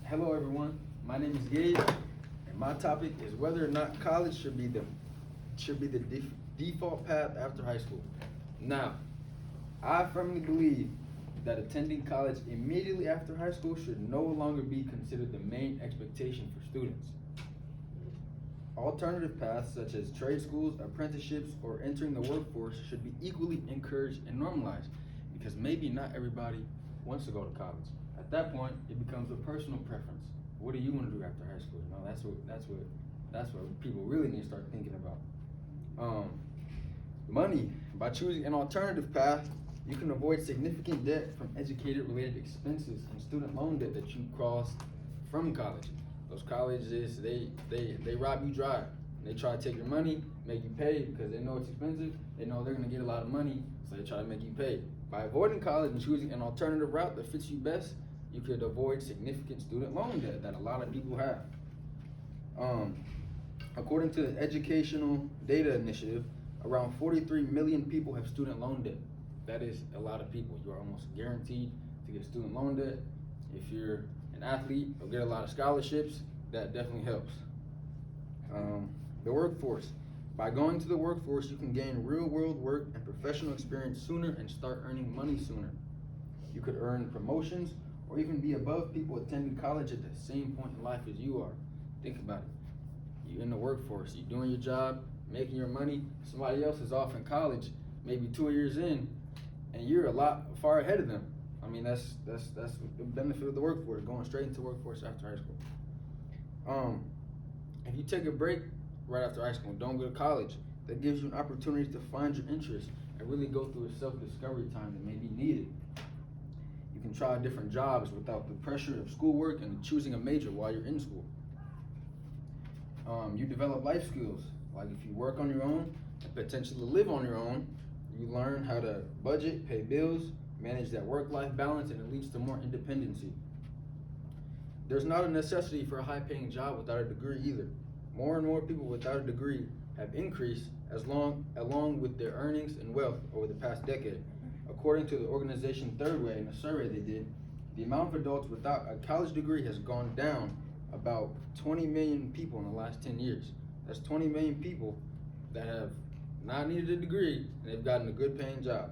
Hello everyone, my name is Gabe, and my topic is whether or not college should be the default path after high school. Now, I firmly believe that attending college immediately after high school should no longer be considered the main expectation for students. Alternative paths such as trade schools, apprenticeships, or entering the workforce should be equally encouraged and normalized because maybe not everybody wants to go to college. At that point, it becomes a personal preference. What do you want to do after high school? You know, that's what people really need to start thinking about. Money. By choosing an alternative path, you can avoid significant debt from educated-related expenses and student loan debt that you caused from college. Those colleges, they rob you dry. They try to take your money, make you pay because they know it's expensive. They know they're gonna get a lot of money, so they try to make you pay. By avoiding college and choosing an alternative route that fits you best, you could avoid significant student loan debt that a lot of people have. According to the Educational Data Initiative, around 43 million people have student loan debt. That is a lot of people. You are almost guaranteed to get student loan debt. If you're an athlete, you'll get a lot of scholarships. That definitely helps. The workforce. By going to the workforce, you can gain real-world work and professional experience sooner and start earning money sooner. You could earn promotions or even be above people attending college at the same point in life as you are. Think about it. You're in the workforce, you're doing your job, making your money. Somebody else is off in college, maybe 2 years in, and you're a lot far ahead of them. I mean, that's the benefit of the workforce, going straight into the workforce after high school. If you take a break right after high school and don't go to college, that gives you an opportunity to find your interests and really go through a self-discovery time that may be needed. You can try different jobs without the pressure of schoolwork and choosing a major while you're in school. You develop life skills, like if you work on your own and potentially live on your own, you learn how to budget, pay bills, manage that work-life balance, and it leads to more independency. There's not a necessity for a high-paying job without a degree either. More and more people without a degree have increased along with their earnings and wealth over the past decade. According to the organization Third Way, in a survey they did, the amount of adults without a college degree has gone down about 20 million people in the last 10 years. That's 20 million people that have not needed a degree and they've gotten a good paying job.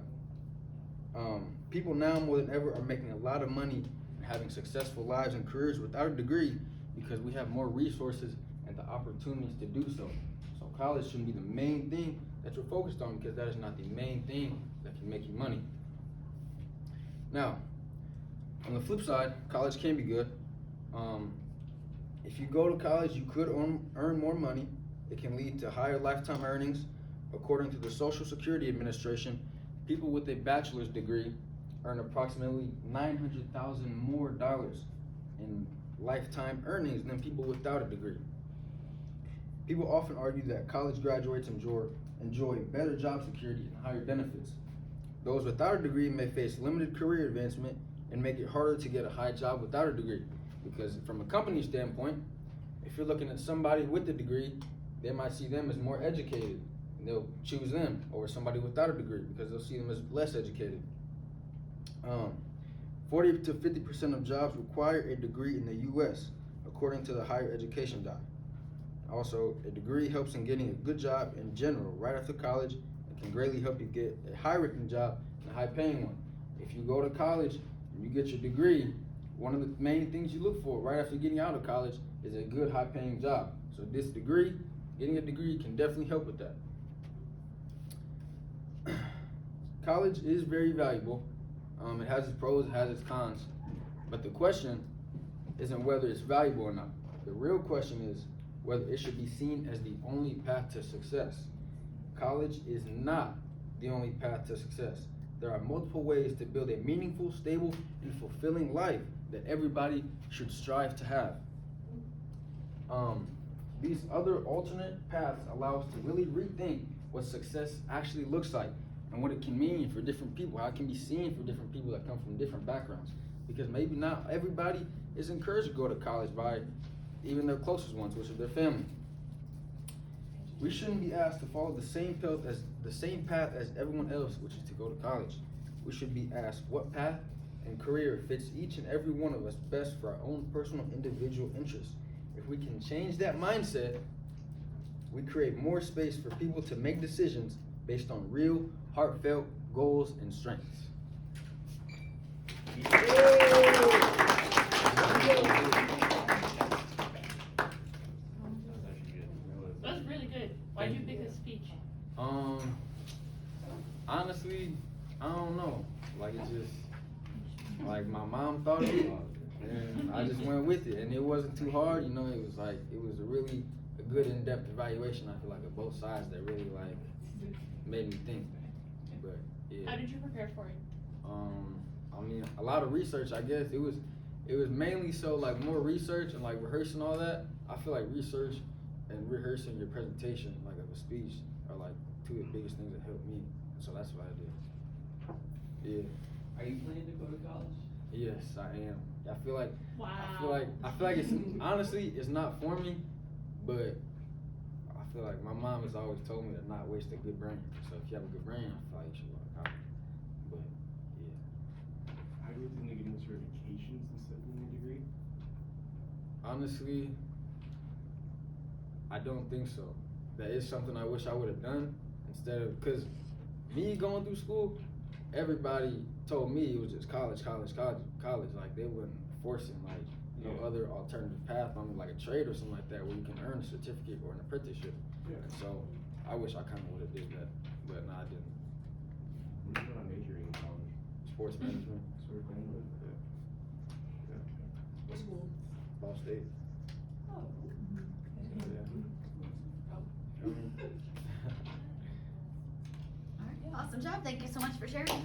People now more than ever are making a lot of money and having successful lives and careers without a degree because we have more resources and the opportunities to do so. So college shouldn't be the main thing that you're focused on because that is not the main thing that can make you money. Now, on the flip side, college can be good. If you go to college, you could earn more money. It can lead to higher lifetime earnings. According to the Social Security Administration, people with a bachelor's degree earn approximately $900,000 more in lifetime earnings than people without a degree. People often argue that college graduates enjoy better job security and higher benefits. Those without a degree may face limited career advancement and make it harder to get a high job without a degree. Because from a company standpoint, if you're looking at somebody with a degree, they might see them as more educated, and they'll choose them over somebody without a degree because they'll see them as less educated. 40 to 50% of jobs require a degree in the U.S., according to the Higher Education Doc. Also, a degree helps in getting a good job in general right after college and can greatly help you get a high-ranking job and a high-paying one. If you go to college and you get your degree, one of the main things you look for right after getting out of college is a good high-paying job. So getting a degree can definitely help with that. College is very valuable. It has its pros, it has its cons. But the question isn't whether it's valuable or not. The real question is whether it should be seen as the only path to success. College is not the only path to success. There are multiple ways to build a meaningful, stable, and fulfilling life that everybody should strive to have. These other alternate paths allow us to really rethink what success actually looks like and what it can mean for different people, how it can be seen for different people that come from different backgrounds. Because maybe not everybody is encouraged to go to college by even their closest ones, which is their family. We shouldn't be asked to follow the same path as everyone else, which is to go to college. We should be asked what path and career fits each and every one of us best for our own personal individual interests. If we can change that mindset, we create more space for people to make decisions based on real, heartfelt goals and strengths. That's really good. Why'd you pick this speech? Honestly, I don't know. Like, it just, like, my mom thought of it, and I just went with it. And it wasn't too hard, you know. It was like, it was a really a good in-depth evaluation, I feel like, of both sides that really, like, made me think. But yeah. How did you prepare for it? I mean, a lot of research, I guess. It was mainly so, like, more research and, like, rehearsing all that. I feel like research and rehearsing your presentation, like, of a speech are, like, two of the biggest things that helped me. So that's what I did. Yeah. Are you planning to go to college? Yes, I am. I feel like Wow. I feel like it's honestly it's not for me, but I feel like my mom has always told me to not waste a good brain. So if you have a good brain, I feel like you should go to college. But yeah. How do you think of getting certifications instead of getting a degree? Honestly, I don't think so. That is something I wish I would have done instead of, because me going through school, everybody told me it was just college. Like, they wasn't forcing, like, no other alternative path on me, like a trade or something like that, where you can earn a certificate or an apprenticeship. Yeah. So I wish I kind of would have did that, but no, I didn't. What did you want to major in college? Sports management, Sort of thing, but yeah. What school? Ball State. Oh. Yeah. Awesome job. Thank you so much for sharing.